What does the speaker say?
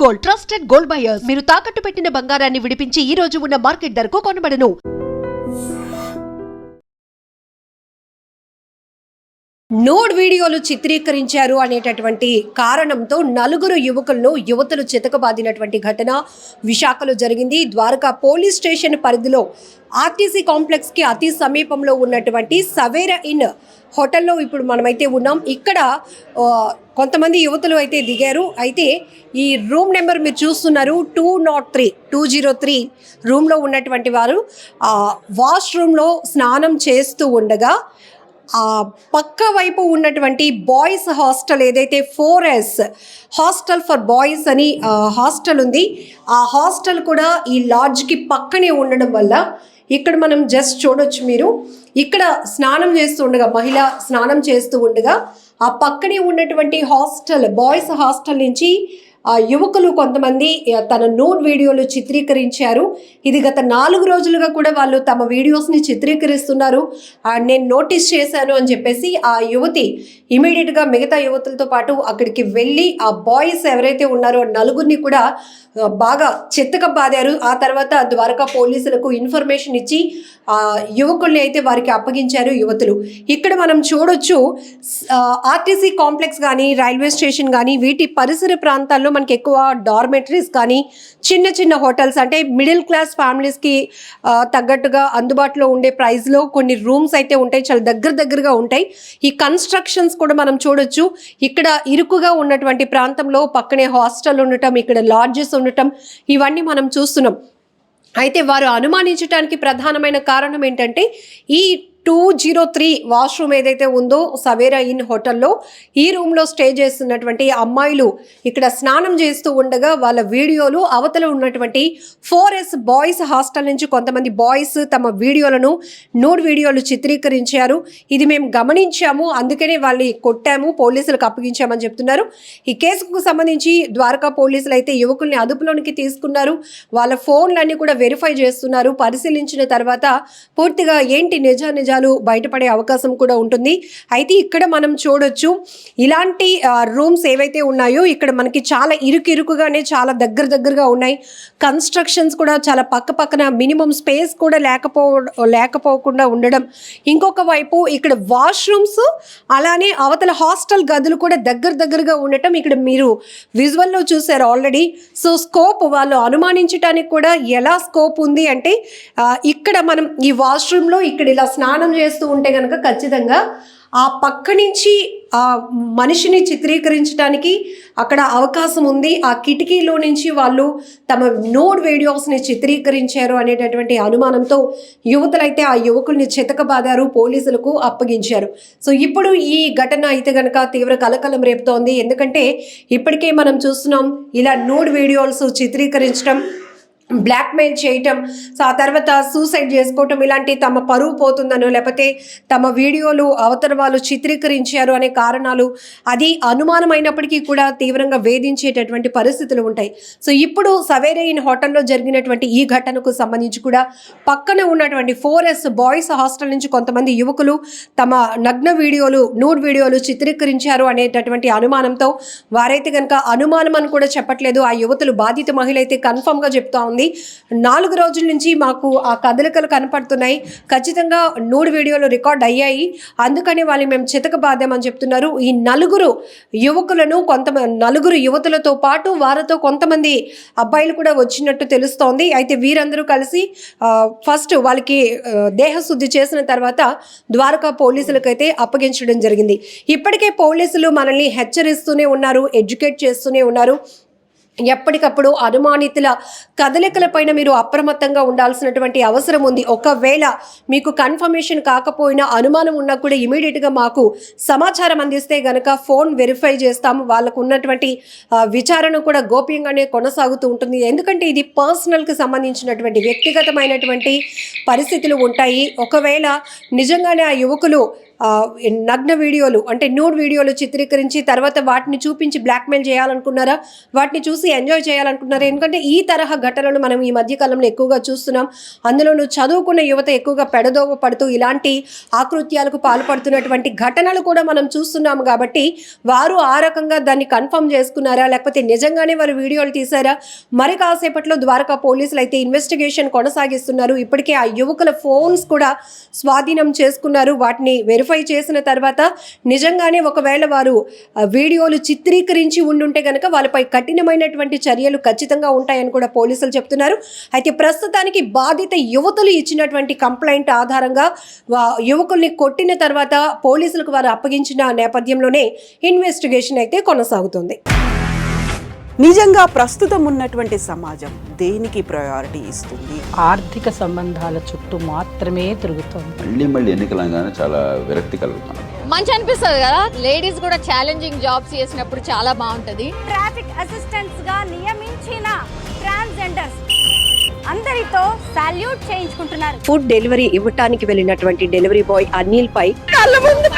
Gold, trusted gold buyers. మీరు తాకట్టు పెట్టిన బంగారాన్ని విడిపించి ఈ రోజు ఉన్న మార్కెట్ ధరకు కొనబడను. నోడ్ వీడియోలు చిత్రీకరించారు అనేటటువంటి కారణంతో నలుగురు యువతులు చితకబాదినటువంటి ఘటన విశాఖలో జరిగింది. ద్వారకా పోలీస్ స్టేషన్ పరిధిలో ఆర్టీసీ కాంప్లెక్స్కి అతి సమీపంలో ఉన్నటువంటి సవేరా ఇన్ హోటల్లో ఇప్పుడు మనమైతే ఉన్నాం. ఇక్కడ కొంతమంది యువతులు అయితే దిగారు. అయితే ఈ రూమ్ నెంబర్ మీరు చూస్తున్నారు 203 రూమ్లో ఉన్నటువంటి వారు వాష్రూమ్లో స్నానం చేస్తూ ఉండగా పక్క వైపు ఉన్నటువంటి బాయ్స్ హాస్టల్ ఏదైతే 4S హాస్టల్ ఫర్ బాయ్స్ అని హాస్టల్ ఉంది, ఆ హాస్టల్ కూడా ఈ లాడ్జ్కి పక్కనే ఉండడం వల్ల ఇక్కడ మనం జస్ట్ చూడొచ్చు. మీరు ఇక్కడ స్నానం చేస్తూ ఉండగా మహిళ స్నానం చేస్తూ ఉండగా ఆ పక్కనే ఉన్నటువంటి హాస్టల్ బాయ్స్ హాస్టల్ నుంచి యువకులు కొంతమంది తన నోడ్ వీడియోలు చిత్రీకరించారు. ఇది గత 4 రోజులుగా కూడా వాళ్ళు తమ వీడియోస్ని చిత్రీకరిస్తున్నారు, నేను నోటీస్ చేశాను అని చెప్పేసి ఆ యువతి ఇమీడియట్గా మిగతా యువతులతో పాటు అక్కడికి వెళ్ళి ఆ బాయ్స్ ఎవరైతే ఉన్నారో నలుగురిని కూడా బాగా బాదారు. ఆ తర్వాత ద్వారకా పోలీసులకు ఇన్ఫర్మేషన్ ఇచ్చి యువకుల్ని అయితే వారికి అప్పగించారు యువతులు. ఇక్కడ మనం చూడొచ్చు ఆర్టీసీ కాంప్లెక్స్ కానీ రైల్వే స్టేషన్ కానీ వీటి పరిసర ప్రాంతాల్లో మనకి ఎక్కువ డార్మెటరీస్ కానీ చిన్న చిన్న హోటల్స్ అంటే మిడిల్ క్లాస్ ఫ్యామిలీస్కి తగ్గట్టుగా అందుబాటులో ఉండే ప్రైస్లో కొన్ని రూమ్స్ అయితే ఉంటాయి, చాలా దగ్గరగా ఉంటాయి. ఈ కన్స్ట్రక్షన్స్ కూడా మనం చూడొచ్చు. ఇక్కడ ఇరుకుగా ఉన్నటువంటి ప్రాంతంలో పక్కనే హాస్టల్ ఉండటం, ఇక్కడ లాడ్జెస్ ఉండటం, ఇవన్నీ మనం చూస్తున్నాం. అయితే వారు అనుమానించడానికి ప్రధానమైన కారణం ఏంటంటే ఈ 203 వాష్రూమ్ ఏదైతే ఉందో సవేరా ఇన్ హోటల్లో ఈ రూమ్లో స్టే చేస్తున్నటువంటి అమ్మాయిలు ఇక్కడ స్నానం చేస్తూ ఉండగా వాళ్ళ వీడియోలు అవతల ఉన్నటువంటి 4S బాయ్స్ హాస్టల్ నుంచి కొంతమంది బాయ్స్ తమ నోడ్ వీడియోలు చిత్రీకరించారు. ఇది మేము గమనించాము, అందుకనే వాళ్ళని కొట్టాము, పోలీసులకు అప్పగించామని చెప్తున్నారు. ఈ కేసుకు సంబంధించి ద్వారకా పోలీసులు అయితే యువకుల్ని అదుపులోనికి తీసుకున్నారు. వాళ్ళ ఫోన్లన్నీ కూడా వెరిఫై చేస్తున్నారు. పరిశీలించిన తర్వాత పూర్తిగా ఏంటి నిజాలు బయటపడే అవకాశం కూడా ఉంటుంది. అయితే ఇక్కడ మనం చూడొచ్చు ఇలాంటి రూమ్స్ ఏవైతే ఉన్నాయో ఇక్కడ మనకి చాలా ఇరుకుగానే చాలా దగ్గరగా ఉన్నాయి. కన్స్ట్రక్షన్స్ కూడా చాలా పక్కన మినిమం స్పేస్ కూడా లేకపోకుండా ఉండడం. ఇంకొక వైపు ఇక్కడ వాష్రూమ్స్ అలానే అవతల హాస్టల్ గదులు కూడా దగ్గరగా ఉండటం ఇక్కడ మీరు విజువల్లో చూసారు ఆల్రెడీ. సో స్కోప్ వాళ్ళు అనుమానించడానికి కూడా ఎలా స్కోప్ ఉంది అంటే ఇక్కడ మనం ఈ వాష్రూమ్లో ఇక్కడ ఇలా స్నానం చేస్తూ ఉంటే కనుక ఖచ్చితంగా ఆ పక్క నుంచి ఆ మనిషిని చిత్రీకరించడానికి అక్కడ అవకాశం ఉంది. ఆ కిటికీలో నుంచి వాళ్ళు తమ నోడ్ వీడియోస్ని చిత్రీకరించారు అనేటటువంటి అనుమానంతో యువతులైతే ఆ యువకుల్ని చితకబాదారు, పోలీసులకు అప్పగించారు. సో ఇప్పుడు ఈ ఘటన అయితే కనుక తీవ్ర కలకలం రేపుతోంది. ఎందుకంటే ఇప్పటికే మనం చూస్తున్నాం ఇలా నోడ్ వీడియోస్ చిత్రీకరించడం, బ్లాక్మెయిల్ చేయటం, సో ఆ తర్వాత సూసైడ్ చేసుకోవటం, ఇలాంటి తమ పరువు పోతుందనో లేకపోతే తమ వీడియోలు అవతల వాళ్ళు చిత్రీకరించారు అనే కారణాలు అది అనుమానమైనప్పటికీ కూడా తీవ్రంగా వేధించేటటువంటి పరిస్థితులు ఉంటాయి. సో ఇప్పుడు సవేరా ఇన్ హోటల్లో జరిగినటువంటి ఈ ఘటనకు సంబంధించి కూడా పక్కన ఉన్నటువంటి 4S బాయ్స్ హాస్టల్ నుంచి కొంతమంది యువకులు తమ నగ్న నోడ్ వీడియోలు చిత్రీకరించారు అనేటటువంటి అనుమానంతో వారైతే కనుక అనుమానం అని కూడా చెప్పట్లేదు. ఆ యువతులు బాధిత మహిళ అయితే కన్ఫర్మ్గా చెప్తా ఉంది, 4 రోజుల నుంచి మాకు ఆ కదలికలు కనపడుతున్నాయి, ఖచ్చితంగా నోడ్ వీడియోలు రికార్డ్ అయ్యాయి, అందుకని వాళ్ళు మేము చితకబాదామని చెప్తున్నారు. ఈ నలుగురు యువతులతో పాటు వారితో కొంతమంది అబ్బాయిలు కూడా వచ్చినట్టు తెలుస్తోంది. అయితే వీరందరూ కలిసి ఫస్ట్ వాళ్ళకి దేహశుద్ధి చేసిన తర్వాత ద్వారకా పోలీసులకైతే అప్పగించడం జరిగింది. ఇప్పటికే పోలీసులు మనల్ని హెచ్చరిస్తూనే ఉన్నారు, ఎడ్యుకేట్ చేస్తూనే ఉన్నారు. ఎప్పటికప్పుడు అనుమానితుల కదలికలపైన మీరు అప్రమత్తంగా ఉండాల్సినటువంటి అవసరం ఉంది. ఒకవేళ మీకు కన్ఫర్మేషన్ కాకపోయినా అనుమానం ఉన్నా కూడా ఇమీడియట్గా మాకు సమాచారం అందిస్తే గనక ఫోన్ వెరిఫై చేస్తాము. వాళ్ళకు ఉన్నటువంటి విచారణ కూడా గోప్యంగానే కొనసాగుతూ ఉంటుంది. ఎందుకంటే ఇది పర్సనల్కి సంబంధించినటువంటి వ్యక్తిగతమైనటువంటి పరిస్థితులు ఉంటాయి. ఒకవేళ నిజంగానే ఆ యువకులు నగ్న వీడియోలు అంటే న్యూడ్ వీడియోలు చిత్రీకరించి తర్వాత వాటిని చూపించి బ్లాక్మెయిల్ చేయాలనుకున్నారా, వాటిని చూసి ఎంజాయ్ చేయాలనుకున్నారా? ఎందుకంటే ఈ తరహా ఘటనలు మనం ఈ మధ్యకాలంలో ఎక్కువగా చూస్తున్నాం. అందులోనూ చదువుకున్న యువత ఎక్కువగా పెడదోవ పడుతూ ఇలాంటి ఆకృత్యాలకు పాల్పడుతున్నటువంటి ఘటనలు కూడా మనం చూస్తున్నాము. కాబట్టి వారు ఆ రకంగా దాన్ని కన్ఫర్మ్ చేసుకున్నారా, లేకపోతే నిజంగానే వారు వీడియోలు తీశారా? మరి కాసేపట్లో ద్వారకా పోలీసులు అయితే ఇన్వెస్టిగేషన్ కొనసాగిస్తున్నారు. ఇప్పటికే ఆ యువకుల ఫోన్స్ కూడా స్వాధీనం చేసుకున్నారు. వాటిని వెరిఫై చేసిన తర్వాత నిజంగానే ఒకవేళ వారు వీడియోలు చిత్రీకరించి ఉండుంటే కనుక వాళ్ళపై కఠినమైనటువంటి చర్యలు ఖచ్చితంగా ఉంటాయని కూడా పోలీసులు చెప్తున్నారు. అయితే ప్రస్తుతానికి బాధిత యువతులు ఇచ్చినటువంటి కంప్లైంట్ ఆధారంగా యువకుల్ని కొట్టిన తర్వాత పోలీసులకు వారు అప్పగించిన నేపథ్యంలోనే ఇన్వెస్టిగేషన్ అయితే కొనసాగుతుంది. నిజంగా ప్రస్తుతం ఉన్నటువంటి సమాజం దేనికి ప్రయారిటీ ఇస్తుంది? ఆర్థిక సంబంధాల చుట్టూ మాత్రమే తిరుగుతుంది. మళ్ళీ ఎన్నికలంగానే చాలా విరక్తి కలుగుతాం. మంచి అనిపిస్తుంది కదా, లేడీస్ కూడా ఛాలెంజింగ్ జాబ్స్ చేసినప్పుడు చాలా బాగుంటది. ట్రాఫిక్ అసిస్టెంట్స్ గా నియమించిన ట్రాన్స్జెండర్స్ అందరితో సాల్యూట్ చేయించుకుంటున్నారు. ఫుడ్ డెలివరీ ఇవ్వటానికి వెళ్ళినటువంటి డెలివరీ బాయ్ అనిల్ పై కళ్ళ ముందు